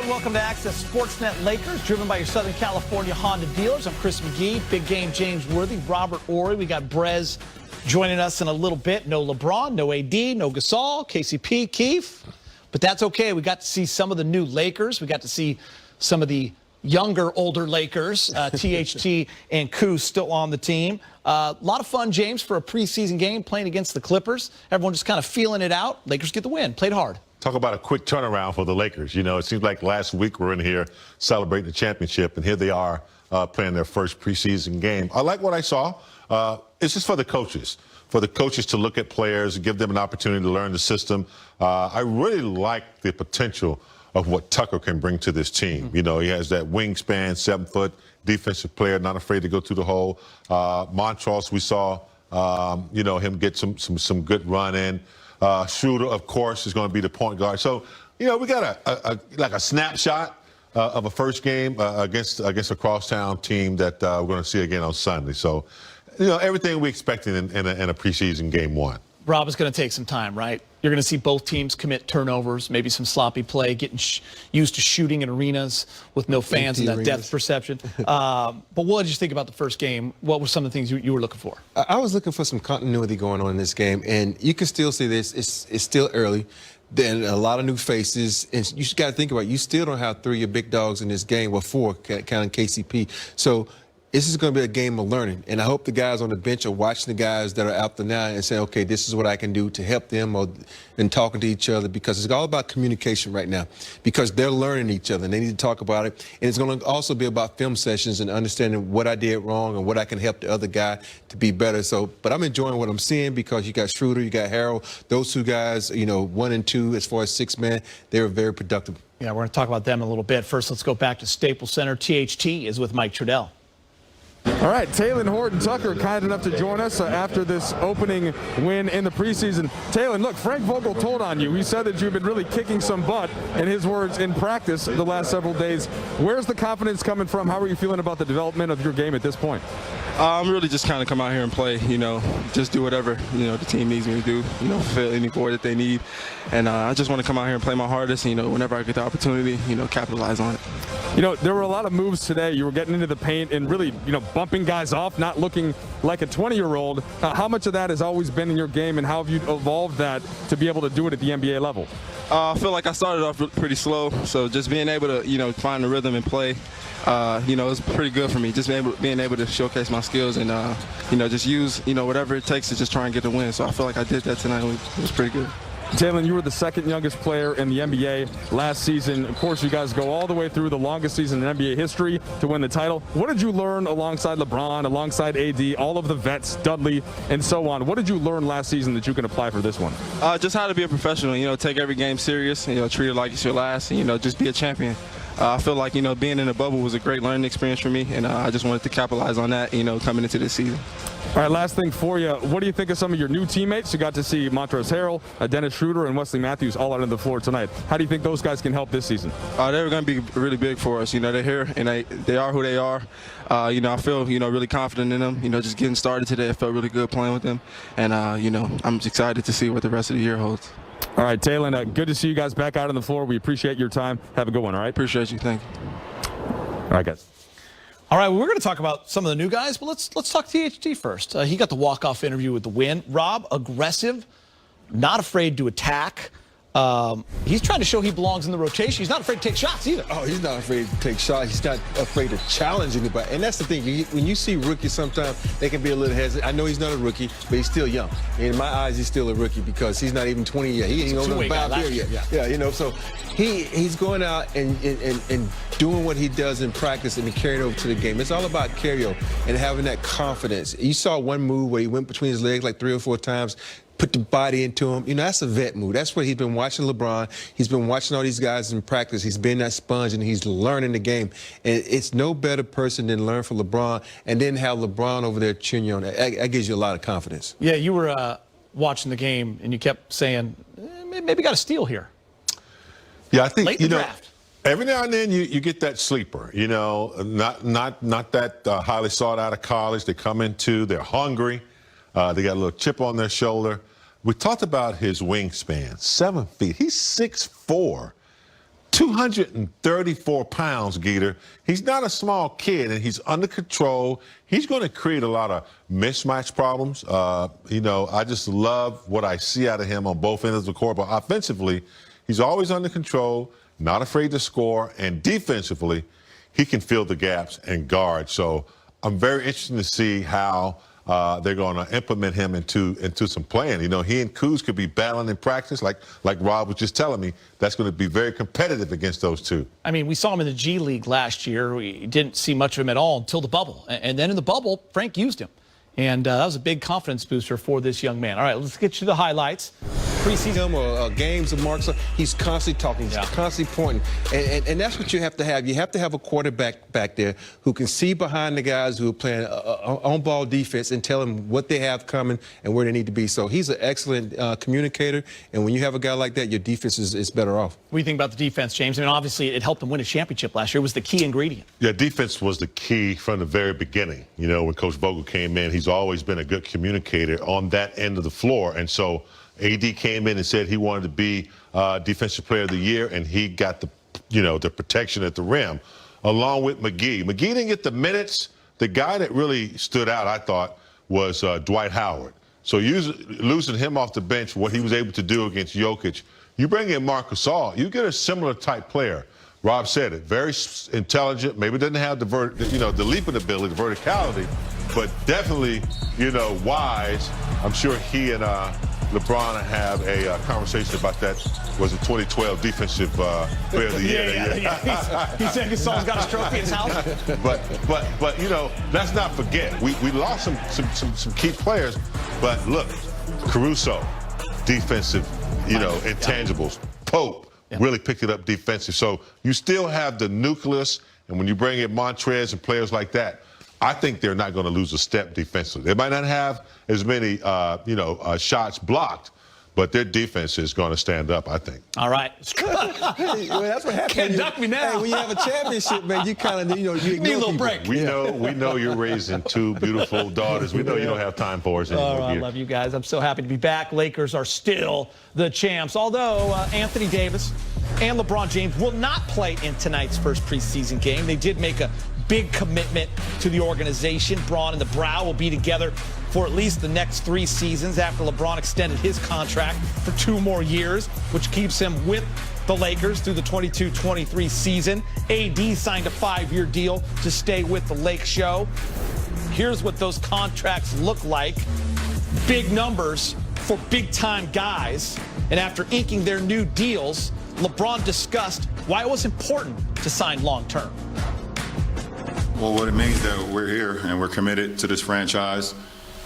and welcome to Access Sportsnet Lakers, driven by your Southern California Honda dealers. I'm Chris McGee, Big Game James Worthy, Robert Ory. We got Brez joining us in a little bit. No LeBron, no AD, no Gasol, KCP, Keefe. But that's okay. We got to see some of the new Lakers. We got to see some of the younger, older Lakers, THT and Kuz still on the team. A lot of fun, James, for a preseason game playing against the Clippers. Everyone just kind of feeling it out. Lakers get the win. Played hard. Talk about a quick turnaround for the Lakers. You know, it seems like last week we're in here celebrating the championship, and here they are playing their first preseason game. I like what I saw. It's just for the coaches to look at players and give them an opportunity to learn the system. I really like the potential of what Tucker can bring to this team. You know, he has that wingspan, 7-foot defensive player, not afraid to go through the hole. Montrose, we saw, you know, him get some good run in. Schroeder, of course, is going to be the point guard. So, you know, we got like a snapshot of a first game against a crosstown team that we're going to see again on Sunday. So, you know, everything we expected in a preseason game one. Rob, is going to take some time, right? You're going to see both teams commit turnovers, maybe some sloppy play, getting used to shooting in arenas with no fans and that depth perception. But what did you think about the first game? What were some of the things you were looking for? I was looking for some continuity going on in this game, and you can still see this. It's still early. Then a lot of new faces, and you got to think about it. You still don't have three of your big dogs in this game, well, four, counting KCP. So this is going to be a game of learning, and I hope the guys on the bench are watching the guys that are out there now and saying, okay, this is what I can do to help them, and talking to each other, because it's all about communication right now, because they're learning each other and they need to talk about it. And it's going to also be about film sessions and understanding what I did wrong and what I can help the other guy to be better. So, but I'm enjoying what I'm seeing, because you got Schroeder, you got Harrell, those two guys, you know, 1 and 2 as far as 6-man, they were very productive. Yeah, we're going to talk about them in a little bit. First, let's go back to Staples Center. THT is with Mike Trudell. All right, Talen Horton-Tucker kind enough to join us after this opening win in the preseason. Talen, look, Frank Vogel told on you. He said that you've been really kicking some butt, in his words, in practice the last several days. Where's the confidence coming from? How are you feeling about the development of your game at this point? I'm really just kind of come out here and play, you know, just do whatever, you know, the team needs me to do, you know, fill any void that they need. And I just want to come out here and play my hardest, and, you know, whenever I get the opportunity, you know, capitalize on it. You know, there were a lot of moves today. You were getting into the paint and really, you know, bumping guys off, not looking like a 20-year-old. How much of that has always been in your game, and how have you evolved that to be able to do it at the NBA level? I feel like I started off pretty slow, so just being able to, you know, find the rhythm and play, you know, it's pretty good for me. Just being able to showcase my skills and, you know, just use, you know, whatever it takes to just try and get the win. So I feel like I did that tonight. It was pretty good. Talen, you were the second youngest player in the NBA last season. Of course, you guys go all the way through the longest season in NBA history to win the title. What did you learn alongside LeBron, alongside AD, all of the vets, Dudley, and so on? What did you learn last season that you can apply for this one? Just how to be a professional, you know, take every game serious, you know, treat it like it's your last, and, you know, just be a champion. I feel like, you know, being in the bubble was a great learning experience for me, and I just wanted to capitalize on that, you know, coming into this season. All right, last thing for you. What do you think of some of your new teammates? You got to see Montrezl Harrell, Dennis Schroeder, and Wesley Matthews all out on the floor tonight. How do you think those guys can help this season? They're going to be really big for us. You know, they're here, and they are who they are. You know, I feel, you know, really confident in them. You know, just getting started today, I felt really good playing with them. And, you know, I'm excited to see what the rest of the year holds. All right, Talen, good to see you guys back out on the floor. We appreciate your time. Have a good one, all right? Appreciate you. Thank you. All right, guys. All right, well, we're going to talk about some of the new guys, but let's talk THT first. He got the walk-off interview with the win. Rob, aggressive, not afraid to attack. He's trying to show he belongs in the rotation. He's not afraid to take shots either. Oh, he's not afraid to take shots. He's not afraid to challenge anybody. And that's the thing. When you see rookies, sometimes they can be a little hesitant. I know he's not a rookie, but he's still young. In my eyes, he's still a rookie because he's not even 20 yet. He ain't over 5 years yet. Yeah, you know, so he's going out and doing what he does in practice and carrying it over to the game. It's all about carryover and having that confidence. You saw one move where he went between his legs like 3 or 4 times, put the body into him. You know, that's a vet move. That's what he's been watching LeBron. He's been watching all these guys in practice. He's been that sponge, and he's learning the game. And it's no better person than learn from LeBron and then have LeBron over there cheering you on. That gives you a lot of confidence. Yeah, you were watching the game, and you kept saying, maybe got a steal here. Yeah, I think, late in the draft. Every now and then you get that sleeper, you know, not that highly sought out of college. They come into, they're hungry. They got a little chip on their shoulder. We talked about his wingspan, 7 feet. He's 6'4". 234 pounds, Geeter. He's not a small kid, and he's under control. He's going to create a lot of mismatch problems. I just love what I see out of him on both ends of the court. But offensively, he's always under control, not afraid to score, and defensively, he can fill the gaps and guard. So I'm very interested to see how they're going to implement him into some playing. He and Kuz could be battling in practice, like Rob was just telling me. That's going to be very competitive against those two. I mean, we saw him in the G League last year. We didn't see much of him at all until the bubble. And then in the bubble, Frank used him. And that was a big confidence booster for this young man. All right, let's get you the highlights. Preseason or games of marks, he's constantly talking, he's constantly pointing. And that's what you have to have. You have to have a quarterback back there who can see behind the guys who are playing on-ball defense and tell them what they have coming and where they need to be. So he's an excellent communicator. And when you have a guy like that, your defense is better off. What do you think about the defense, James? I mean, obviously, it helped them win a championship last year. It was the key ingredient. Yeah, defense was the key from the very beginning. When Coach Vogel came in, he's always been a good communicator on that end of the floor. And so AD came in and said he wanted to be Defensive Player of the Year, and he got the protection at the rim, along with McGee. McGee didn't get the minutes. The guy that really stood out, I thought, was Dwight Howard. So losing him off the bench, what he was able to do against Jokic, you bring in Marc Gasol, you get a similar type player. Rob said it, very intelligent, maybe doesn't have the leaping ability, the verticality, but definitely, wise. I'm sure he and LeBron have a conversation about that. Was it 2012 Defensive Player of the Year? Yeah. He said Gasol's got his trophy in his house. But let's not forget we lost some key players. But look, Caruso, defensive, intangibles. Pope really picked it up defensive. So you still have the nucleus, and when you bring in Montrez and players like that, I think they're not going to lose a step defensively. They might not have as many, shots blocked, but their defense is going to stand up, I think. All right. Well, that's what happens. Can't duck me now. Hey, when you have a championship, man, you kind of, you ignore need a little people. break. We know you're raising two beautiful daughters. We know you don't have time for us anymore. Oh, I love you guys. I'm so happy to be back. Lakers are still the champs, although Anthony Davis and LeBron James will not play in tonight's first preseason game. They did make a big commitment to the organization. Braun and the Brow will be together for at least the next 3 seasons after LeBron extended his contract for 2 more years, which keeps him with the Lakers through the 22-23 season. AD signed a 5-year deal to stay with the Lake Show. Here's what those contracts look like. Big numbers for big-time guys. And after inking their new deals, LeBron discussed why it was important to sign long-term. Well, what it means that we're here and we're committed to this franchise.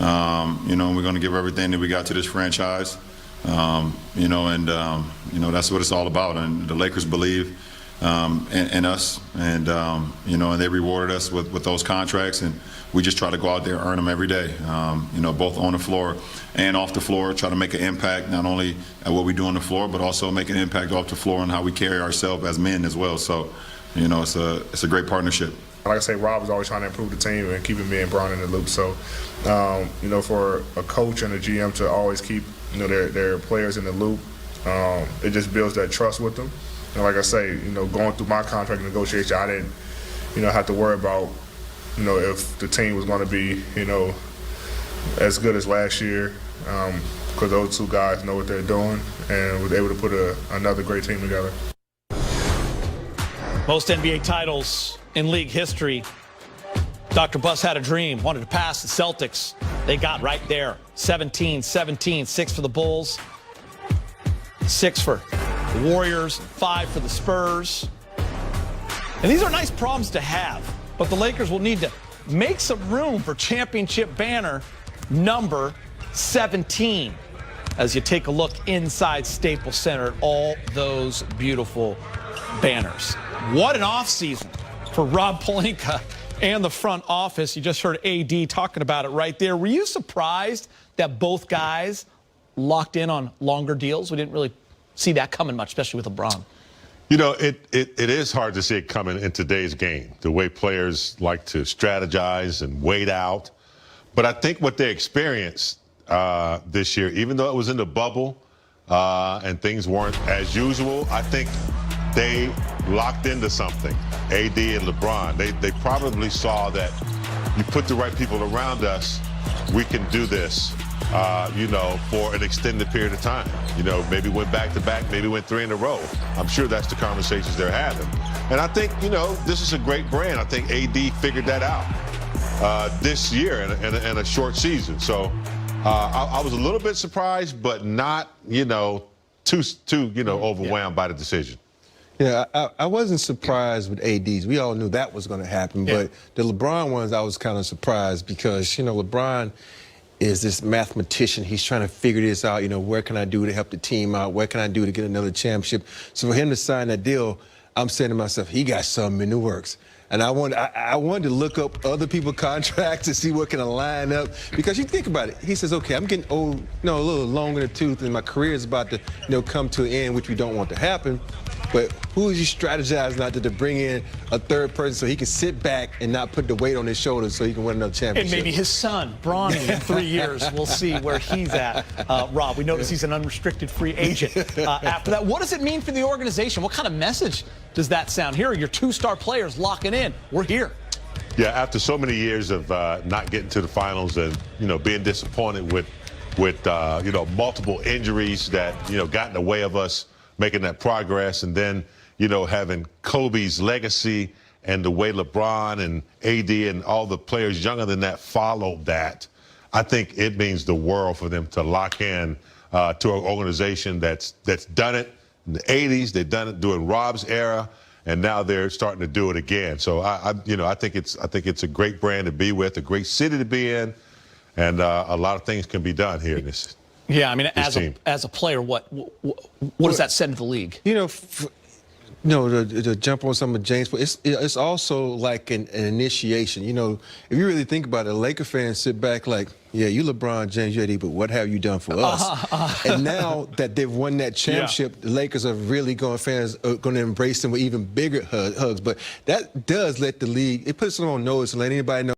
We're going to give everything that we got to this franchise. That's what it's all about. And the Lakers believe in us, and and they rewarded us with those contracts, and we just try to go out there and earn them every day. Both on the floor and off the floor, try to make an impact not only at what we do on the floor, but also make an impact off the floor and how we carry ourselves as men as well. So, it's a great partnership. Like I say, Rob was always trying to improve the team and keeping me and Braun in the loop. So, for a coach and a GM to always keep, their players in the loop, it just builds that trust with them. And like I say, going through my contract negotiation, I didn't, have to worry about, if the team was going to be, as good as last year, because those two guys know what they're doing and was able to put another great team together. Most NBA titles in league history. Dr. Buss had a dream, wanted to pass the Celtics. They got right there. 17-17, 6 for the Bulls, 6 for the Warriors, 5 for the Spurs. And these are nice problems to have, but the Lakers will need to make some room for championship banner number 17 as you take a look inside Staples Center at all those beautiful banners. What an offseason for Rob Pelinka and the front office. You just heard AD talking about it right there. Were you surprised that both guys locked in on longer deals? We didn't really see that coming much, especially with LeBron. It is hard to see it coming in today's game, the way players like to strategize and wait out. But I think what they experienced this year, even though it was in the bubble and things weren't as usual, I think they locked into something. AD and LeBron, they probably saw that you put the right people around us, we can do this, you know, for an extended period of time. You know, maybe went back-to-back, maybe went 3 in a row. I'm sure that's the conversations they're having. And I think, you know, this is a great brand. I think AD figured that out this year in a short season. So I was a little bit surprised, but not, you know, too overwhelmed by the decision. Yeah, I wasn't surprised with ADs. We all knew that was going to happen. Yeah. But the LeBron ones, I was kind of surprised because, you know, LeBron is this mathematician. He's trying to figure this out. You know, where can I do to help the team out? What can I do to get another championship? So for him to sign that deal, I'm saying to myself, he got something in the works. And I wanted to look up other people's contracts to see what can line up. Because you think about it, he says, okay, I'm getting old, you know, a little long in the tooth, and my career is about to, you know, come to an end, which we don't want to happen. But who is he strategizing out to bring in a third person so he can sit back and not put the weight on his shoulders so he can win another championship? And maybe his son, Bronny, in 3 years. We'll see where he's at. Rob, we notice he's an unrestricted free agent after that. What does it mean for the organization? What kind of message does that sound? Here are your 2-star players locking in. We're here. Yeah, after so many years of not getting to the finals and, you know, being disappointed with you know, multiple injuries that, you know, got in the way of us making that progress, and then, you know, having Kobe's legacy and the way LeBron and AD and all the players younger than that followed that, I think it means the world for them to lock in to an organization that's done it in the 80s. They've done it during Rob's era, and now they're starting to do it again. So you know, I think it's a great brand to be with, a great city to be in, and a lot of things can be done here in this. Yeah, I mean, as a player, what does that send to the league? You know, to jump on some of James' point, it's also like an initiation. You know, if you really think about it, Laker fans sit back like, yeah, you LeBron James, you AD, but what have you done for us? And now that they've won that championship, the Lakers are really fans are going to embrace them with even bigger hugs. But that does let the league, it puts them on notice and let anybody know